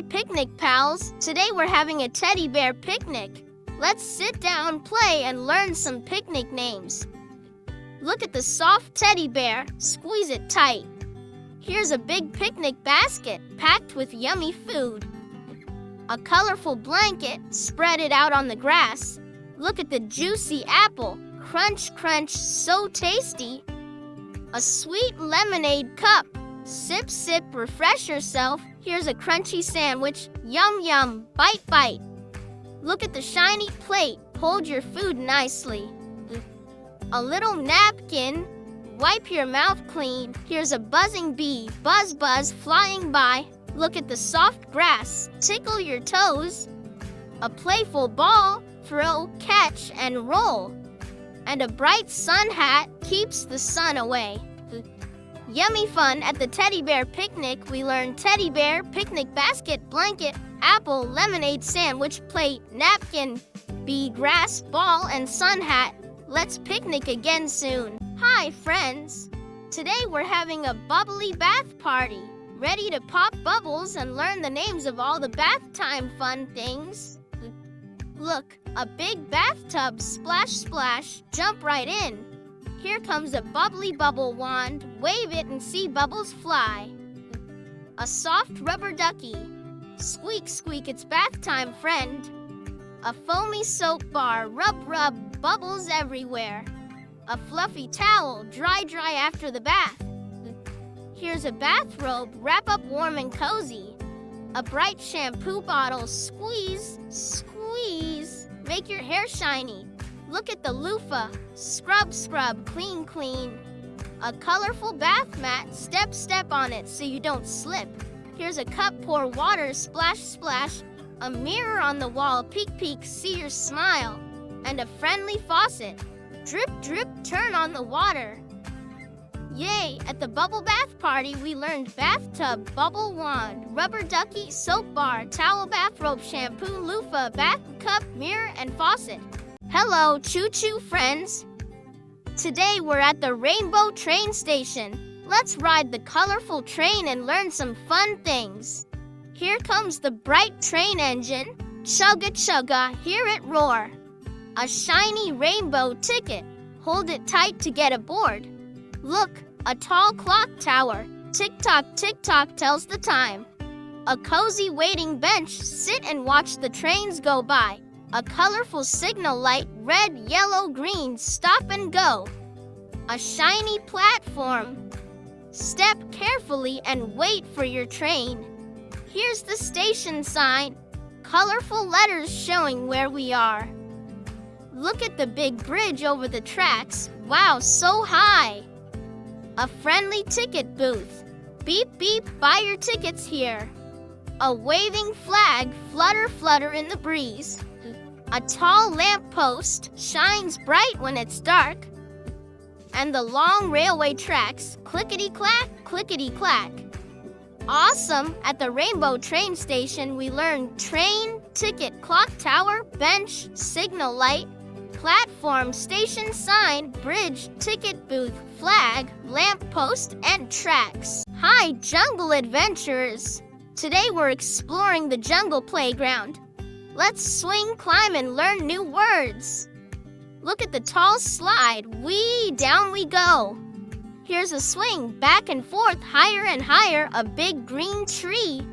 picnic pals. Today we're having a teddy bear picnic. Let's sit down, play, and learn some picnic names. Look at the soft teddy bear. Squeeze it tight. Here's a big picnic basket packed with yummy food. A colorful blanket. Spread it out on the grass. Look at the juicy apple. Crunch, crunch, so tasty. A sweet lemonade cup. Sip, sip, refresh yourself. Here's a crunchy sandwich. Yum, yum, bite, bite. Look at the shiny plate. Hold your food nicely. A little napkin. Wipe your mouth clean. Here's a buzzing bee. Buzz, buzz, flying by. Look at the soft grass. Tickle your toes. A playful ball. Throw, catch, and roll. And a bright sun hat keeps the sun away. Yummy fun at the teddy bear picnic. We learned teddy bear, picnic basket, blanket, apple, lemonade, sandwich, plate, napkin, bee, grass, ball, and sun hat. Let's picnic again soon. Hi, friends. Today we're having a bubbly bath party. Ready to pop bubbles and learn the names of all the bath time fun things? Look, a big bathtub, splash, splash, jump right in. Here comes a bubbly bubble wand, wave it and see bubbles fly. A soft rubber ducky, squeak, squeak, it's bath time, friend. A foamy soap bar, rub, rub, bubbles everywhere. A fluffy towel, dry, dry after the bath. Here's a bathrobe, wrap up warm and cozy. A bright shampoo bottle, squeeze, squeeze, make your hair shiny. Look at the loofah, scrub, scrub, clean, clean. A colorful bath mat, step, step on it so you don't slip. Here's a cup, pour water, splash, splash. A mirror on the wall, peek, peek, see your smile. And a friendly faucet, drip, drip, turn on the water. Yay! At the bubble bath party, we learned bathtub, bubble wand, rubber ducky, soap bar, towel, bathrobe, shampoo, loofah, bath cup, mirror, and faucet. Hello, choo-choo friends! Today we're at the Rainbow Train Station. Let's ride the colorful train and learn some fun things. Here comes the bright train engine. Chugga chugga, hear it roar. A shiny rainbow ticket. Hold it tight to get aboard. Look, a tall clock tower. Tick-tock, tick-tock tells the time. A cozy waiting bench. Sit and watch the trains go by. A colorful signal light, red, yellow, green, stop and go. A shiny platform. Step carefully and wait for your train. Here's the station sign, colorful letters showing where we are. Look at the big bridge over the tracks. Wow, so high. A friendly ticket booth. Beep, beep, buy your tickets here. A waving flag, flutter, flutter in the breeze. A tall lamppost shines bright when it's dark. And the long railway tracks, clickety-clack, clickety-clack. Awesome! At the Rainbow Train Station, we learned train, ticket, clock tower, bench, signal light, platform, station sign, bridge, ticket booth, flag, lamppost, and tracks. Hi, jungle adventurers! Today we're exploring the jungle playground. Let's swing, climb, and learn new words. Look at the tall slide. Whee! Down we go. Here's a swing, back and forth, higher and higher, a big green tree.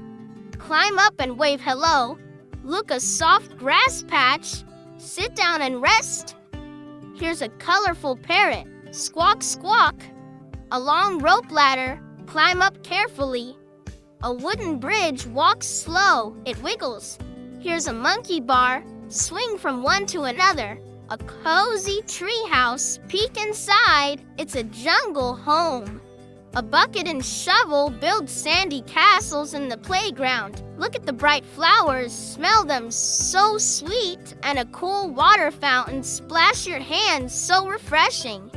Climb up and wave hello. Look, a soft grass patch. Sit down and rest. Here's a colorful parrot. Squawk, squawk. A long rope ladder. Climb up carefully. A wooden bridge. Walk slow. It wiggles. Here's a monkey bar. Swing from one to another. A cozy tree house. Peek inside. It's a jungle home. A bucket and shovel build sandy castles in the playground. Look at the bright flowers. Smell them, so sweet. And a cool water fountain. Splash your hands, so refreshing.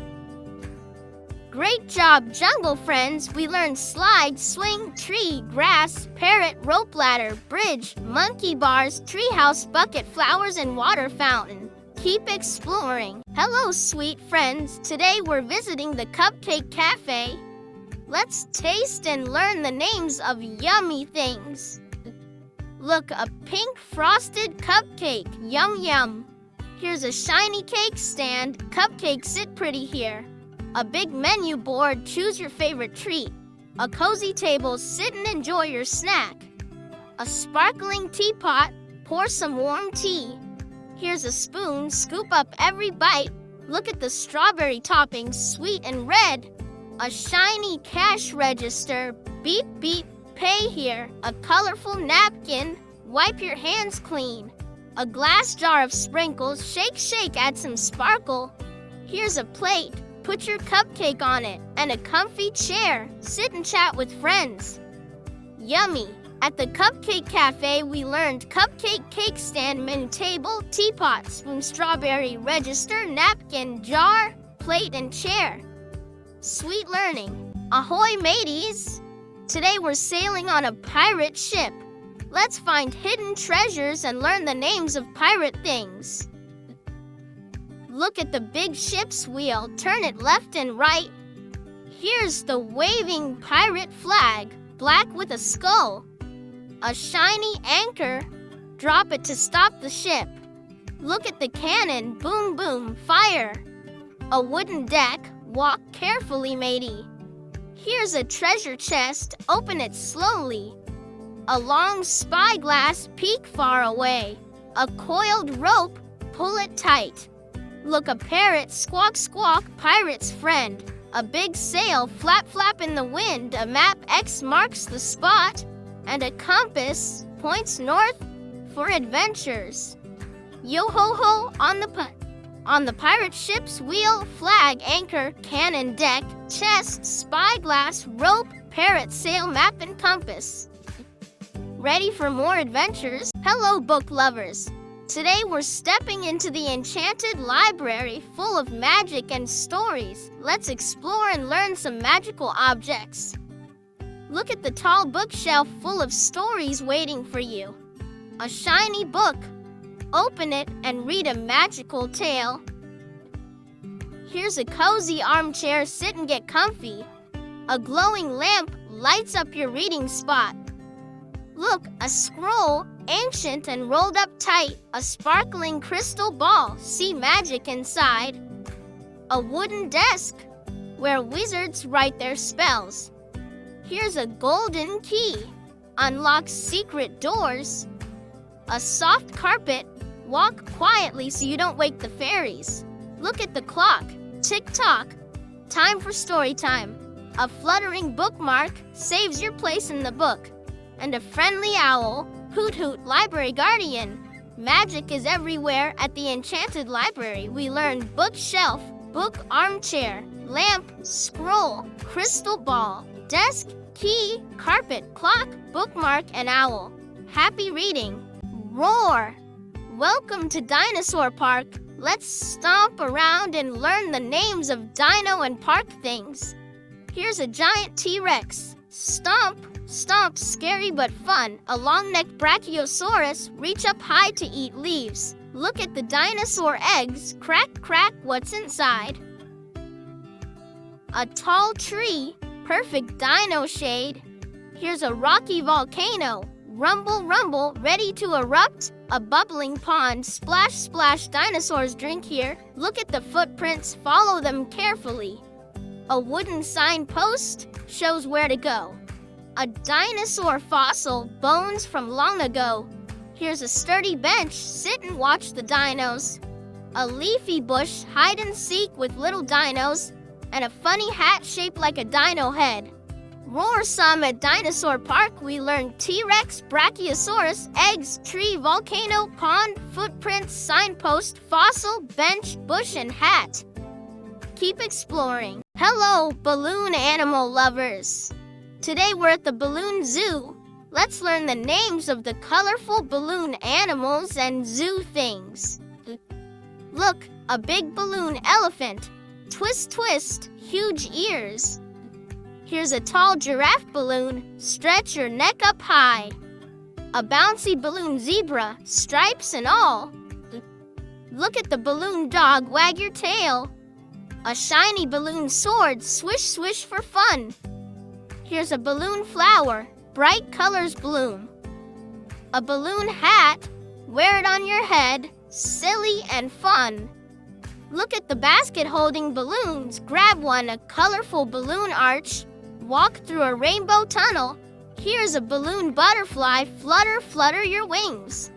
Great job, jungle friends. We learned slide, swing, tree, grass, parrot, rope ladder, bridge, monkey bars, treehouse, bucket, flowers, and water fountain. Keep exploring. Hello, sweet friends. Today we're visiting the Cupcake Cafe. Let's taste and learn the names of yummy things. Look, a pink frosted cupcake. Yum yum. Here's a shiny cake stand. Cupcakes sit pretty here. A big menu board. Choose your favorite treat. A cozy table. Sit and enjoy your snack. A sparkling teapot. Pour some warm tea. Here's a spoon. Scoop up every bite. Look at the strawberry toppings, sweet and red. A shiny cash register. Beep beep. Pay here. A colorful napkin. Wipe your hands clean. A glass jar of sprinkles. Shake, shake, add some sparkle. Here's a plate. Put your cupcake on it. And a comfy chair. Sit and chat with friends. Yummy. At the Cupcake Cafe, we learned cupcake, cake stand, menu table, teapot, spoon, strawberry, register, napkin, jar, plate, and chair. Sweet learning. Ahoy, mateys! Today we're sailing on a pirate ship. Let's find hidden treasures and learn the names of pirate things. Look at the big ship's wheel. Turn it left and right. Here's the waving pirate flag, black with a skull. A shiny anchor. Drop it to stop the ship. Look at the cannon. Boom, boom, fire. A wooden deck. Walk carefully, matey. Here's a treasure chest. Open it slowly. A long spyglass. Peek far away. A coiled rope. Pull it tight. Look, a parrot. Squawk, squawk, pirate's friend. A big sail. Flap, flap in the wind. A map. X marks the spot. And a compass points north for adventures. Yo-ho-ho on the pirate ship's wheel, flag, anchor, cannon, deck, chest, spyglass, rope, parrot, sail, map, and compass. Ready for more adventures? Hello, book lovers! Today we're stepping into the enchanted library full of magic and stories. Let's explore and learn some magical objects. Look at the tall bookshelf full of stories waiting for you. A shiny book. Open it and read a magical tale. Here's a cozy armchair. Sit and get comfy. A glowing lamp lights up your reading spot. Look, a scroll, ancient and rolled up tight. A sparkling crystal ball. See magic inside. A wooden desk where wizards write their spells. Here's a golden key. Unlocks secret doors. A soft carpet. Walk quietly so you don't wake the fairies. Look at the clock. Tick-tock. Time for story time. A fluttering bookmark saves your place in the book. And a friendly owl. Hoot-hoot, library guardian. Magic is everywhere at the enchanted library. We learned bookshelf, book armchair, lamp, scroll, crystal ball, desk, key, carpet, clock, bookmark, and owl. Happy reading. Roar! Welcome to Dinosaur Park. Let's stomp around and learn the names of dino and park things. Here's a giant T-Rex. Stomp, stomp, scary but fun. A long-necked Brachiosaurus. Reach up high to eat leaves. Look at the dinosaur eggs. Crack, crack, what's inside? A tall tree. Perfect dino shade. Here's a rocky volcano. Rumble, rumble, ready to erupt. A bubbling pond. Splash, splash, dinosaurs drink here. Look at the footprints. Follow them carefully. A wooden signpost shows where to go. A dinosaur fossil. Bones from long ago. Here's a sturdy bench. Sit and watch the dinos. A leafy bush. Hide and seek with little dinos. And a funny hat shaped like a dino head. Roar some at Dinosaur Park. We learned T-Rex, Brachiosaurus, eggs, tree, volcano, pond, footprints, signpost, fossil, bench, bush, and hat. Keep exploring. Hello, balloon animal lovers. Today we're at the Balloon Zoo. Let's learn the names of the colorful balloon animals and zoo things. Look, a big balloon elephant. Twist, twist, huge ears. Here's a tall giraffe balloon. Stretch your neck up high. A bouncy balloon zebra, stripes and all. Look at the balloon dog. Wag your tail. A shiny balloon sword. Swish, swish for fun. Here's a balloon flower. Bright colors bloom. A balloon hat, wear it on your head, silly and fun. Look at the basket holding balloons. Grab one, a colorful balloon arch. Walk through a rainbow tunnel. Here's a balloon butterfly, flutter, flutter your wings.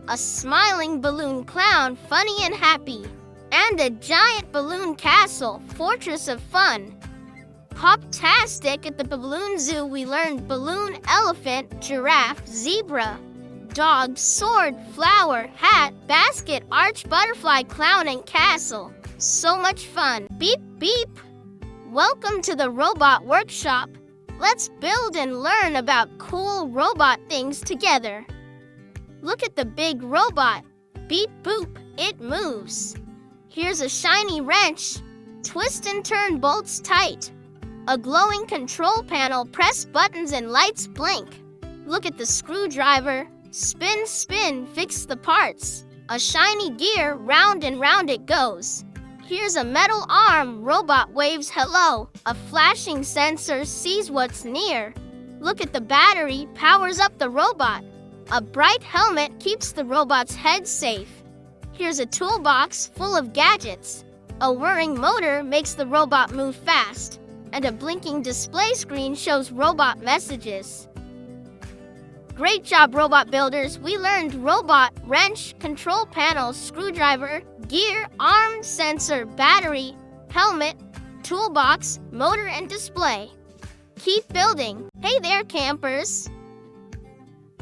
A smiling balloon clown, funny and happy. And a giant balloon castle, fortress of fun. Pop-tastic. At the balloon zoo we learned balloon, elephant, giraffe, zebra, dog, sword, flower, hat, basket, arch, butterfly, clown, and castle. So much fun. Beep, beep. Welcome to the robot workshop. Let's build and learn about cool robot things together. Look at the big robot. Beep, boop, it moves. Here's a shiny wrench. Twist and turn bolts tight. A glowing control panel. Press buttons and lights blink. Look at the screwdriver. Spin, spin, fix the parts. A shiny gear, round and round it goes. Here's a metal arm. Robot waves hello. A flashing sensor sees what's near. Look at the battery, powers up the robot. A bright helmet keeps the robot's head safe. Here's a toolbox full of gadgets. A whirring motor makes the robot move fast. And a blinking display screen shows robot messages. Great job, robot builders. We learned robot, wrench, control panel, screwdriver, gear, arm, sensor, battery, helmet, toolbox, motor, and display. Keep building. Hey there, campers.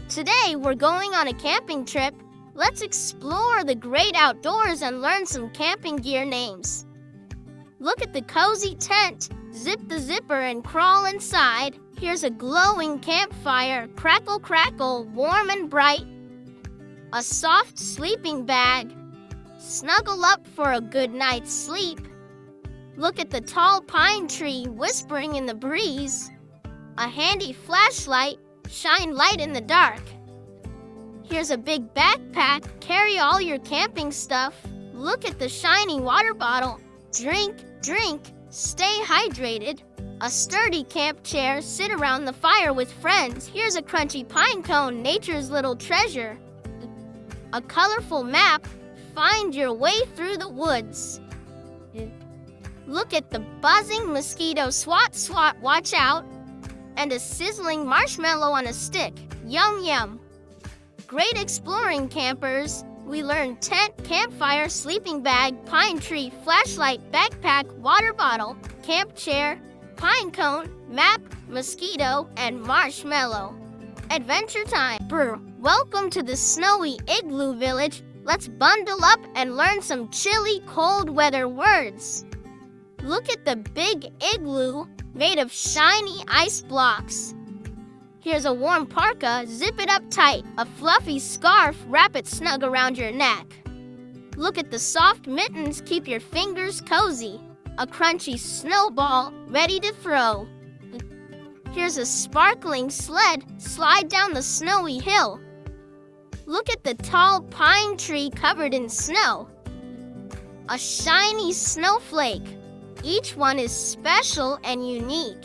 Today, we're going on a camping trip. Let's explore the great outdoors and learn some camping gear names. Look at the cozy tent. Zip the zipper and crawl inside. Here's a glowing campfire. Crackle, crackle, warm and bright. A soft sleeping bag. Snuggle up for a good night's sleep. Look at the tall pine tree whispering in the breeze. A handy flashlight. Shine light in the dark. Here's a big backpack. Carry all your camping stuff. Look at the shiny water bottle. Drink, drink, stay hydrated. A sturdy camp chair. Sit around the fire with friends. Here's a crunchy pine cone, nature's little treasure. A colorful map. Find your way through the woods. Look at the buzzing mosquito. Swat, swat, watch out. And a sizzling marshmallow on a stick. Yum, yum. Great exploring, campers. We learned tent, campfire, sleeping bag, pine tree, flashlight, backpack, water bottle, camp chair, pine cone, map, mosquito, and marshmallow. Adventure time. Brr. Welcome to the snowy igloo village. Let's bundle up and learn some chilly, cold weather words. Look at the big igloo made of shiny ice blocks. Here's a warm parka, zip it up tight. A fluffy scarf, wrap it snug around your neck. Look at the soft mittens, keep your fingers cozy. A crunchy snowball, ready to throw. Here's a sparkling sled, slide down the snowy hill. Look at the tall pine tree covered in snow. A shiny snowflake. Each one is special and unique.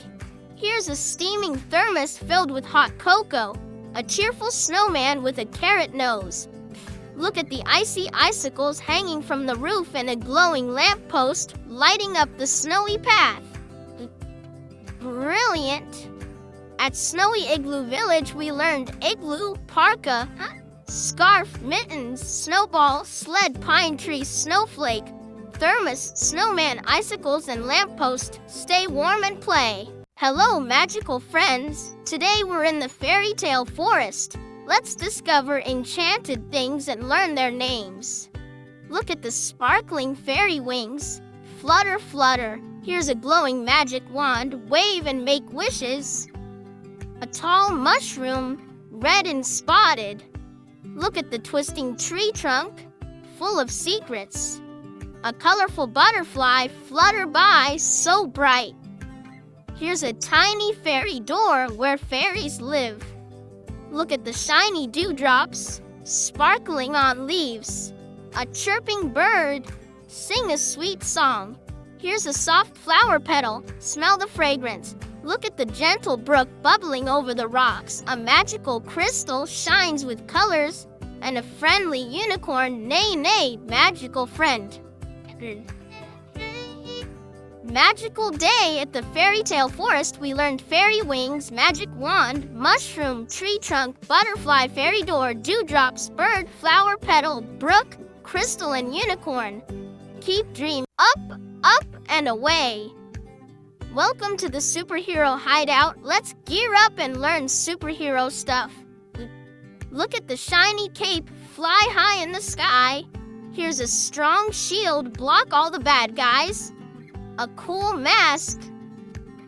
Here's a steaming thermos filled with hot cocoa. A cheerful snowman with a carrot nose. Look at the icy icicles hanging from the roof and a glowing lamppost lighting up the snowy path. Brilliant! At Snowy Igloo Village, we learned igloo, parka, scarf, mittens, snowball, sled, pine tree, snowflake, thermos, snowman, icicles, and lamppost. Stay warm and play. Hello, magical friends. Today we're in the fairy tale forest. Let's discover enchanted things and learn their names. Look at the sparkling fairy wings. Flutter, flutter. Here's a glowing magic wand. Wave and make wishes. A tall mushroom, red and spotted. Look at the twisting tree trunk, full of secrets. A colorful butterfly, flutter by, so bright. Here's a tiny fairy door where fairies live. Look at the shiny dewdrops, sparkling on leaves. A chirping bird, sing a sweet song. Here's a soft flower petal, smell the fragrance. Look at the gentle brook bubbling over the rocks. A magical crystal shines with colors, and a friendly unicorn, nay, nay, magical friend. Magical day at the fairy tale forest. We learned fairy wings, magic wand, mushroom, tree trunk, butterfly, fairy door, dewdrops, bird, flower petal, brook, crystal, and unicorn. Keep dreaming up, up, and away. Welcome to the Superhero Hideout. Let's gear up and learn superhero stuff. Look at the shiny cape, fly high in the sky. Here's a strong shield, block all the bad guys. A cool mask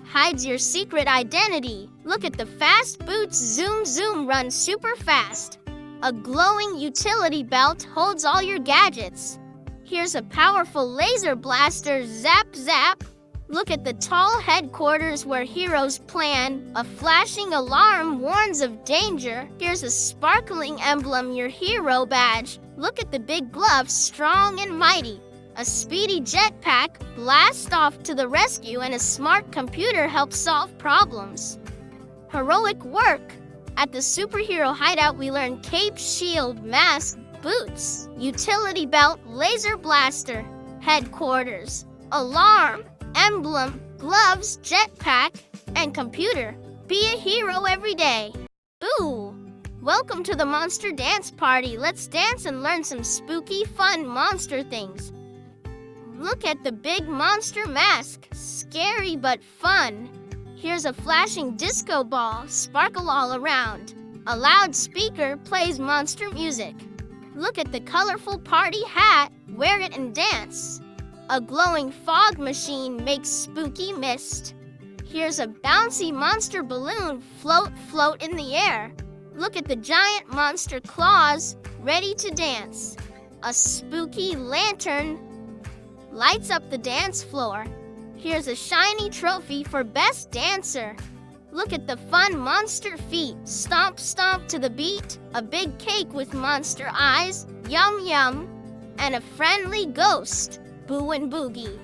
hides your secret identity. Look at the fast boots, zoom, zoom, run super fast. A glowing utility belt holds all your gadgets. Here's a powerful laser blaster, zap, zap. Look at the tall headquarters where heroes plan. A flashing alarm warns of danger. Here's a sparkling emblem, your hero badge. Look at the big gloves, strong and mighty. A speedy jetpack, blast off to the rescue, and a smart computer helps solve problems. Heroic work. At the Superhero Hideout, we learn cape, shield, mask, boots, utility belt, laser blaster, headquarters, alarm, emblem, gloves, jetpack, and computer. Be a hero every day. Boo! Welcome to the Monster Dance Party. Let's dance and learn some spooky, fun monster things. Look at the big monster mask. Scary but fun. Here's a flashing disco ball, sparkle all around. A loudspeaker plays monster music. Look at the colorful party hat. Wear it and dance. A glowing fog machine makes spooky mist. Here's a bouncy monster balloon. Float, float in the air. Look at the giant monster claws, ready to dance. A spooky lantern lights up the dance floor. Here's a shiny trophy for best dancer. Look at the fun monster feet. Stomp, stomp to the beat. A big cake with monster eyes. Yum, yum. And a friendly ghost. Boo and boogie.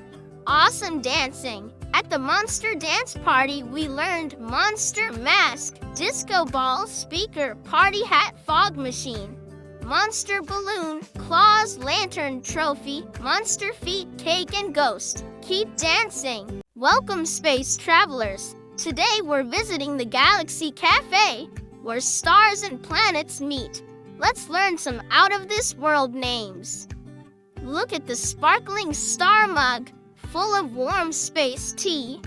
Awesome dancing. At the Monster Dance Party, we learned monster mask, disco ball, speaker, party hat, fog machine, monster balloon, claws, lantern, trophy, monster feet, cake, and ghost. Keep dancing. Welcome, space travelers. Today we're visiting the Galaxy Cafe, where stars and planets meet. Let's learn some out-of-this-world names. Look at the sparkling star mug, full of warm space tea.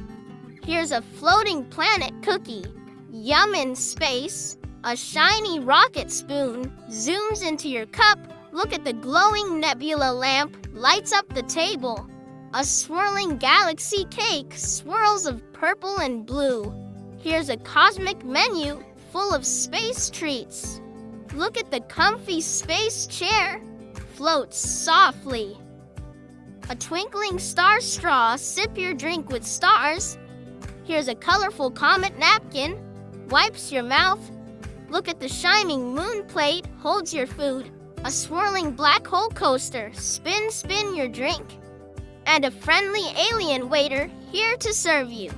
Here's a floating planet cookie. Yum in space. A shiny rocket spoon zooms into your cup. Look at the glowing nebula lamp, lights up the table. A swirling galaxy cake, swirls of purple and blue. Here's a cosmic menu full of space treats. Look at the comfy space chair, floats softly. A twinkling star straw, sip your drink with stars. Here's a colorful comet napkin, wipes your mouth. Look at the shining moon plate, holds your food. A swirling black hole coaster, spin, spin your drink. And a friendly alien waiter, here to serve you.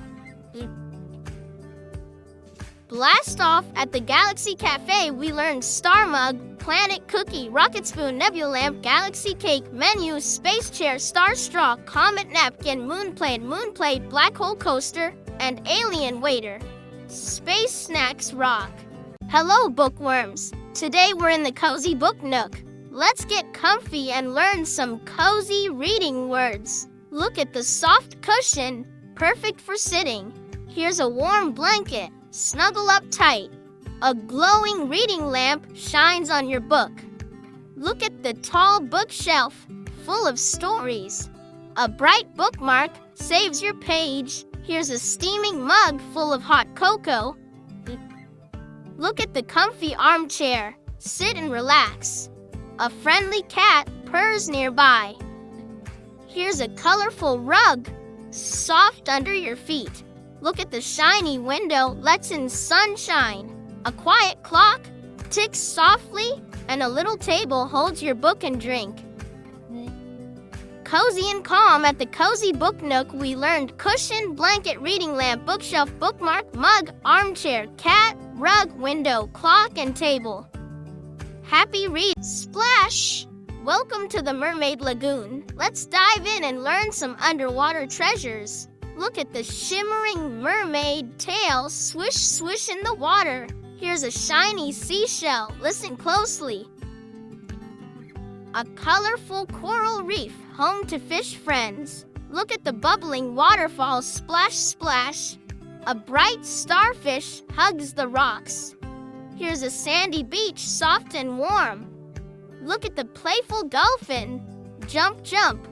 Blast off. At the Galaxy Cafe, we learned star mug, planet cookie, rocket spoon, nebula lamp, galaxy cake, menu, space chair, star straw, comet napkin, moon plate, black hole coaster, and alien waiter. Space snacks rock. Hello, bookworms. Today we're in the cozy book nook. Let's get comfy and learn some cozy reading words. Look at the soft cushion, perfect for sitting. Here's a warm blanket. Snuggle up tight. A glowing reading lamp shines on your book. Look at the tall bookshelf, full of stories. A bright bookmark saves your page. Here's a steaming mug full of hot cocoa. Look at the comfy armchair. Sit and relax. A friendly cat purrs nearby. Here's a colorful rug, soft under your feet. Look at the shiny window, lets in sunshine. A quiet clock ticks softly, and a little table holds your book and drink. cozy and calm at the Cozy Book Nook, we learned cushion, blanket, reading lamp, bookshelf, bookmark, mug, armchair, cat, rug, window, clock, and table. Happy read! Splash! Welcome to the Mermaid Lagoon. Let's dive in and learn some underwater treasures. Look at the shimmering mermaid tail swish swish in the water. Here's a shiny seashell. Listen closely. A colorful coral reef, home to fish friends. Look at the bubbling waterfall, splash, splash. A bright starfish hugs the rocks. Here's a sandy beach, soft and warm. Look at the playful dolphin, jump, jump.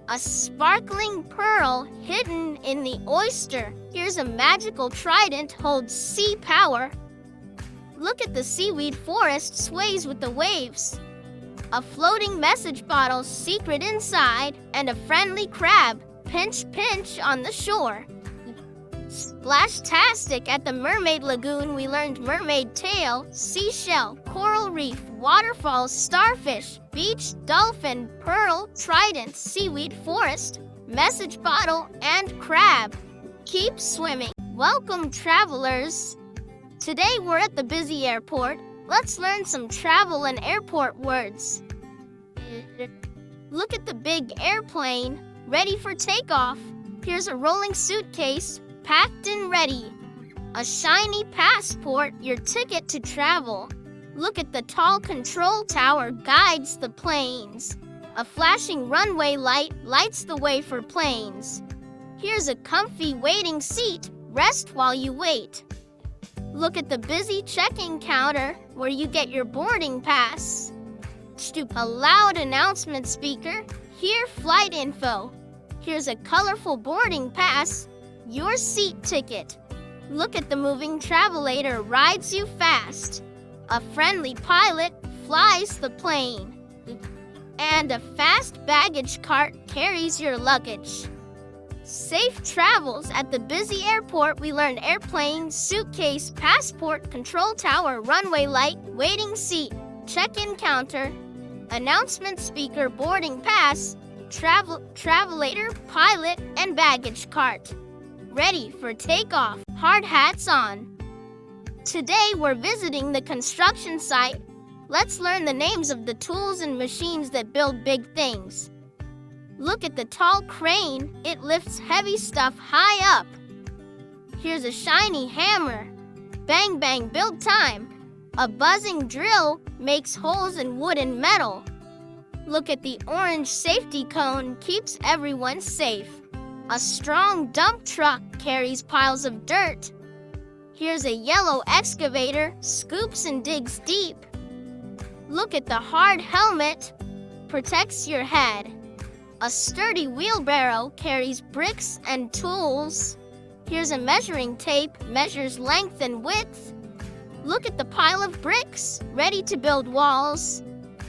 A sparkling pearl hidden in the oyster. Here's a magical trident, holds sea power. Look at the seaweed forest, sways with the waves. A floating message bottle, secret inside, and a friendly crab, pinch, pinch on the shore. Splash-tastic at the Mermaid Lagoon, we learned mermaid tail, seashell, coral reef, waterfalls, starfish, beach, dolphin, pearl, trident, seaweed forest, message bottle, and crab. Keep swimming. Welcome, travelers. Today we're at the busy airport. Let's learn some travel and airport words. Look at the big airplane, ready for takeoff. Here's a rolling suitcase, packed and ready. A shiny passport, your ticket to travel. Look at the tall control tower, guides the planes. A flashing runway light lights the way for planes. Here's a comfy waiting seat, rest while you wait. Look at the busy check-in counter where you get your boarding pass. A loud announcement speaker, hear flight info. Here's a colorful boarding pass, your seat ticket. Look at the moving travelator, rides you fast. A friendly pilot flies the plane. And a fast baggage cart carries your luggage. Safe travels at the busy airport, we learned airplane, suitcase, passport, control tower, runway light, waiting seat, check-in counter, announcement speaker, boarding pass, travelator, pilot, and baggage cart. Ready for takeoff, hard hats on. Today we're visiting the construction site. Let's learn the names of the tools and machines that build big things. Look at the tall crane, it lifts heavy stuff high up. Here's a shiny hammer, bang bang build time. A buzzing drill makes holes in wood and metal. Look at the orange safety cone, keeps everyone safe. A strong dump truck carries piles of dirt. Here's a yellow excavator, scoops and digs deep. Look at the hard helmet, protects your head. A sturdy wheelbarrow carries bricks and tools. Here's a measuring tape, measures length and width. Look at the pile of bricks, ready to build walls.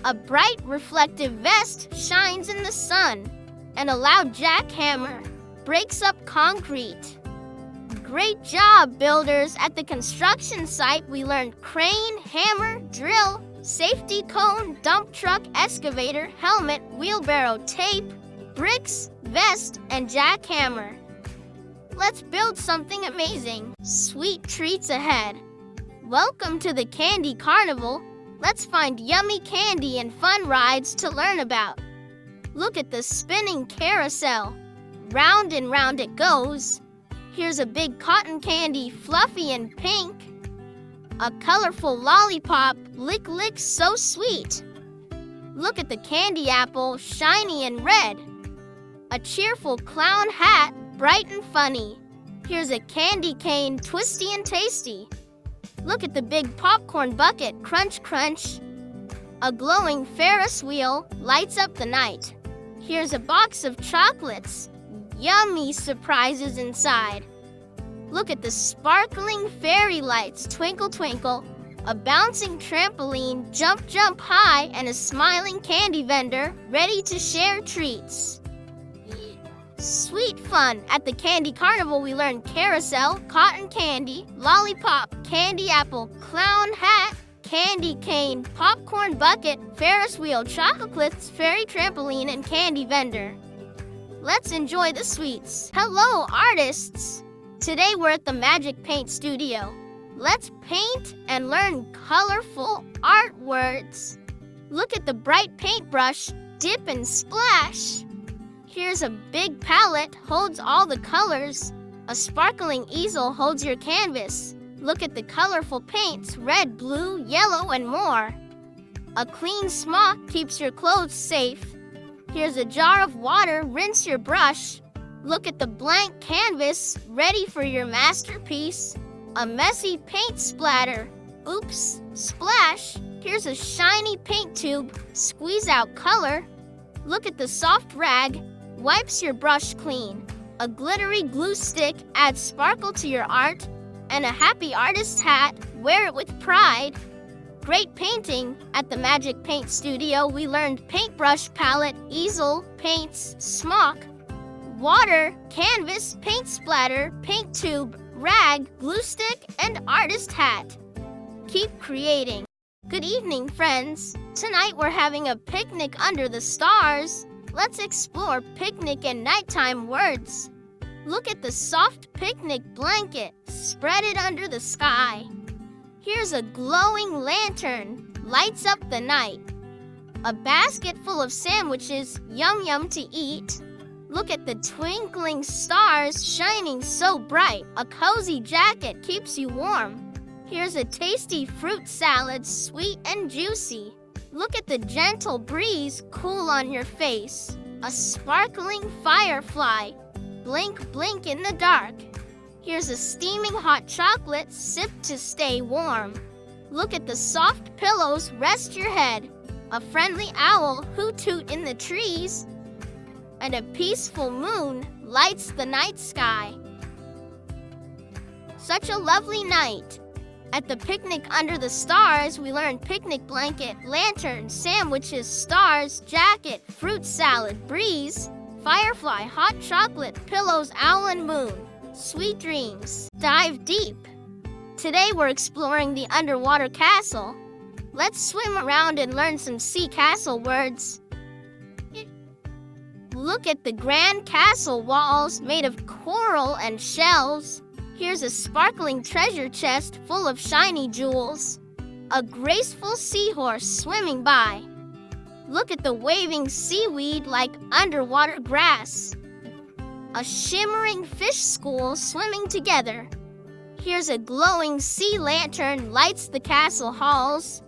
A bright reflective vest shines in the sun. And a loud jackhammer breaks up concrete. Great job, builders! At the construction site, we learned crane, hammer, drill, safety cone, dump truck, excavator, helmet, wheelbarrow, tape, bricks, vest, and jackhammer. Let's build something amazing. Sweet treats ahead. Welcome to the Candy Carnival. Let's find yummy candy and fun rides to learn about. Look at the spinning carousel. Round and round it goes. Here's a big cotton candy, fluffy and pink. A colorful lollipop, lick lick so sweet. Look at the candy apple, shiny and red. A cheerful clown hat, bright and funny. Here's a candy cane, twisty and tasty. Look at the big popcorn bucket, crunch crunch. A glowing Ferris wheel lights up the night. Here's a box of chocolates, yummy surprises inside. Look at the sparkling fairy lights, twinkle twinkle. A bouncing trampoline, jump jump high, and a smiling candy vendor ready to share treats. Sweet fun! At the Candy Carnival, we learned carousel, cotton candy, lollipop, candy apple, clown hat, candy cane, popcorn bucket, Ferris wheel, chocolates, fairy trampoline, and candy vendor. Let's enjoy the sweets. Hello, artists! Today we're at the Magic Paint Studio. Let's paint and learn colorful art words. Look at the bright paintbrush, dip and splash. Here's a big palette, holds all the colors. A sparkling easel holds your canvas. Look at the colorful paints, red, blue, yellow, and more. A clean smock keeps your clothes safe. Here's a jar of water, rinse your brush. Look at the blank canvas, ready for your masterpiece. A messy paint splatter. Oops, splash. Here's a shiny paint tube, squeeze out color. Look at the soft rag, wipes your brush clean. A glittery glue stick adds sparkle to your art. And a happy artist hat, wear it with pride. Great painting! At the Magic Paint Studio, we learned paintbrush, palette, easel, paints, smock, water, canvas, paint splatter, paint tube, rag, glue stick, and artist hat. Keep creating. Good evening, friends. Tonight we're having a picnic under the stars. Let's explore picnic and nighttime words. Look at the soft picnic blanket. Spread it under the sky. Here's a glowing lantern. Lights up the night. A basket full of sandwiches. Yum yum to eat. Look at the twinkling stars shining so bright. A cozy jacket keeps you warm. Here's a tasty fruit salad, sweet and juicy. Look at the gentle breeze, cool on your face. A sparkling firefly. Blink, blink in the dark. Here's a steaming hot chocolate, sip to stay warm. Look at the soft pillows, rest your head. A friendly owl, hoot-toot in the trees. And a peaceful moon lights the night sky. Such a lovely night. At the picnic under the stars, we learned picnic blanket, lantern, sandwiches, stars, jacket, fruit salad, breeze, firefly, hot chocolate, pillows, owl and moon. Sweet dreams. Dive deep. Today we're exploring the underwater castle. Let's swim around and learn some sea castle words. Look at the grand castle walls made of coral and shells. Here's a sparkling treasure chest full of shiny jewels. A graceful seahorse swimming by. Look at the waving seaweed like underwater grass. A shimmering fish school swimming together. Here's a glowing sea lantern lights the castle halls.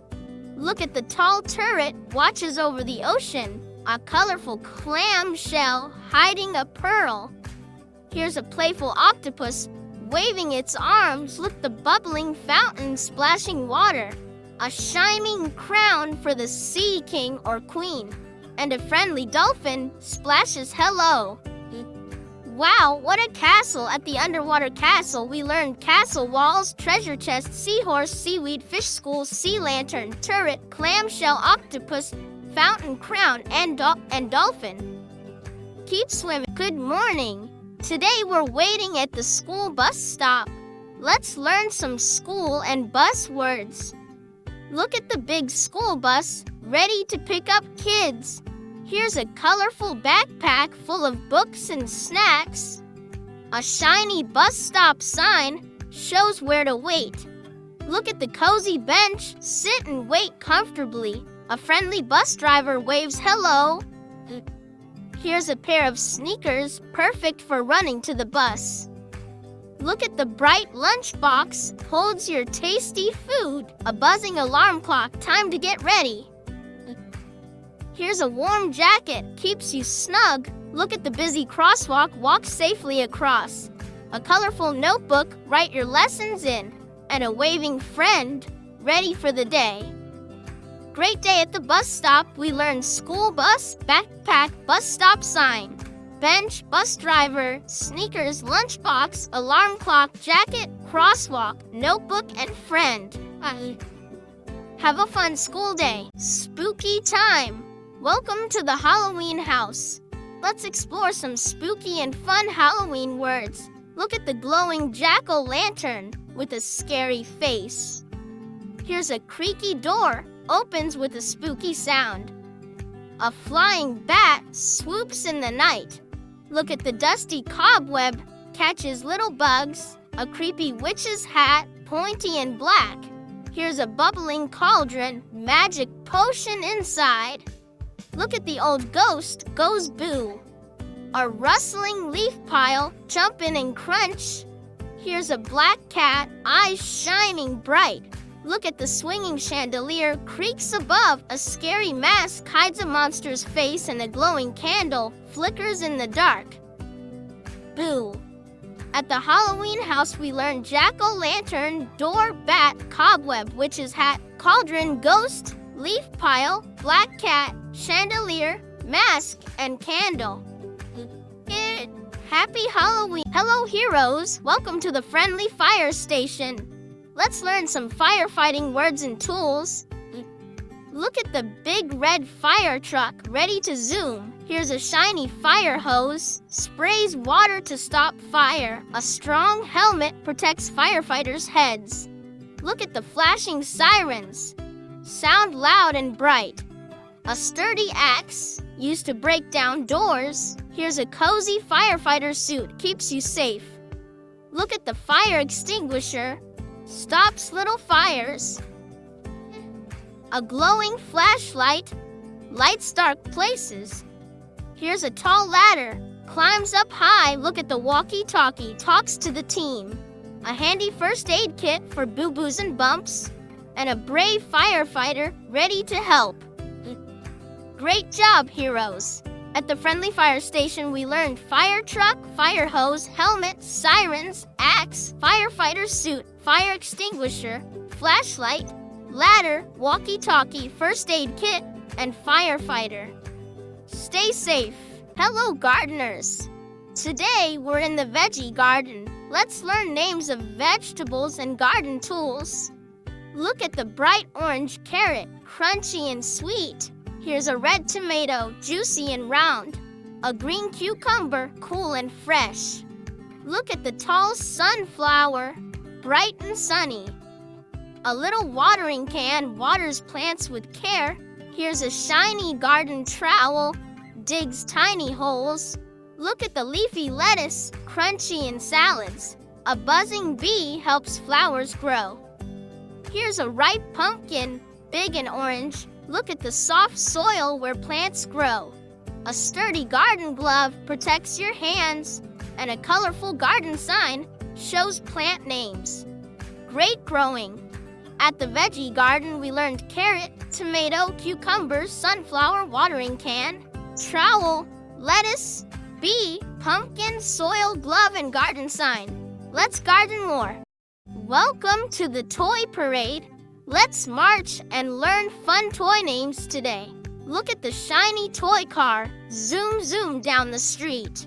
Look at the tall turret watches over the ocean. A colorful clam shell hiding a pearl. Here's a playful octopus waving its arms. Look, the bubbling fountain splashing water. A shining crown for the sea king or queen. And a friendly dolphin splashes hello. Wow, what a castle! At the underwater castle, we learned castle walls, treasure chest, seahorse, seaweed, fish school, sea lantern, turret, clamshell, octopus, fountain, crown, and dolphin. Keep swimming. Good morning. Today we're waiting at the school bus stop. Let's learn some school and bus words. Look at the big school bus, ready to pick up kids. Here's a colorful backpack full of books and snacks. A shiny bus stop sign shows where to wait. Look at the cozy bench, sit and wait comfortably. A friendly bus driver waves hello. Here's a pair of sneakers, perfect for running to the bus. Look at the bright lunchbox, holds your tasty food. A buzzing alarm clock, time to get ready. Here's a warm jacket, keeps you snug. Look at the busy crosswalk, walk safely across. A colorful notebook, write your lessons in. And a waving friend, ready for the day. Great day at the bus stop. We learned school bus, backpack, bus stop sign. Bench, bus driver, sneakers, lunchbox, alarm clock, jacket, crosswalk, notebook, and friend. Have a fun school day. Spooky time. Welcome to the Halloween house. Let's explore some spooky and fun Halloween words. Look at the glowing jack-o'-lantern with a scary face. Here's a creaky door, opens with a spooky sound. A flying bat swoops in the night. Look at the dusty cobweb, catches little bugs. A creepy witch's hat, pointy and black. Here's a bubbling cauldron, magic potion inside. Look at the old ghost, goes boo. A rustling leaf pile, jump in and crunch. Here's a black cat, eyes shining bright. Look at the swinging chandelier, creaks above. A scary mask hides a monster's face, and a glowing candle flickers in the dark. Boo. At the Halloween house, we learned jack-o'-lantern, door, bat, cobweb, witch's hat, cauldron, ghost, leaf pile, black cat, chandelier, mask, and candle. Happy Halloween! Hello, heroes! Welcome to the friendly fire station. Let's learn some firefighting words and tools. Look at the big red fire truck, ready to zoom. Here's a shiny fire hose, sprays water to stop fire. A strong helmet protects firefighters' heads. Look at the flashing sirens, sound loud and bright. A sturdy axe, used to break down doors. Here's a cozy firefighter suit, keeps you safe. Look at the fire extinguisher, stops little fires. A glowing flashlight, lights dark places. Here's a tall ladder, climbs up high. Look at the walkie-talkie, talks to the team. A handy first aid kit for boo-boos and bumps. And a brave firefighter ready to help. Great job, heroes! At the friendly fire station, we learned fire truck, fire hose, helmet, sirens, axe, firefighter suit, fire extinguisher, flashlight, ladder, walkie-talkie, first aid kit, and firefighter. Stay safe. Hello, gardeners. Today, we're in the veggie garden. Let's learn names of vegetables and garden tools. Look at the bright orange carrot, crunchy and sweet. Here's a red tomato, juicy and round. A green cucumber, cool and fresh. Look at the tall sunflower, bright and sunny. A little watering can waters plants with care. Here's a shiny garden trowel, digs tiny holes. Look at the leafy lettuce, crunchy in salads. A buzzing bee helps flowers grow. Here's a ripe pumpkin, big and orange. Look at the soft soil where plants grow. A sturdy garden glove protects your hands, and a colorful garden sign shows plant names. Great growing! At the veggie garden, we learned carrot, tomato, cucumber, sunflower, watering can, trowel, lettuce, bee, pumpkin, soil, glove, and garden sign. Let's garden more. Welcome to the toy parade. Let's march and learn fun toy names today. Look at the shiny toy car, zoom zoom down the street.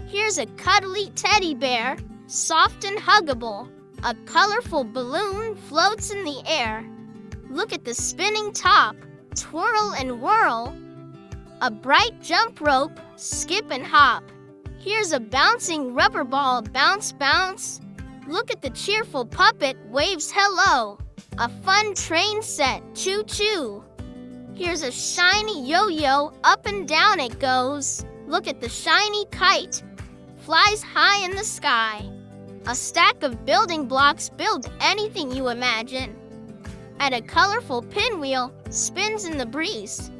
Here's a cuddly teddy bear, soft and huggable. A colorful balloon floats in the air. Look at the spinning top, twirl and whirl. A bright jump rope, skip and hop. Here's a bouncing rubber ball, bounce bounce. Look at the cheerful puppet, waves hello. A fun train set, choo-choo. Here's a shiny yo-yo, up and down it goes. Look at the shiny kite, flies high in the sky. A stack of building blocks, build anything you imagine. And a colorful pinwheel, spins in the breeze.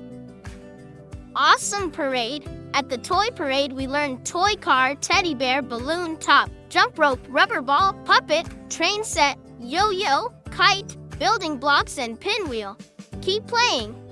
Awesome parade! At the toy parade, we learned toy car, teddy bear, balloon top, jump rope, rubber ball, puppet, train set, yo-yo, kite, building blocks, and pinwheel. Keep playing.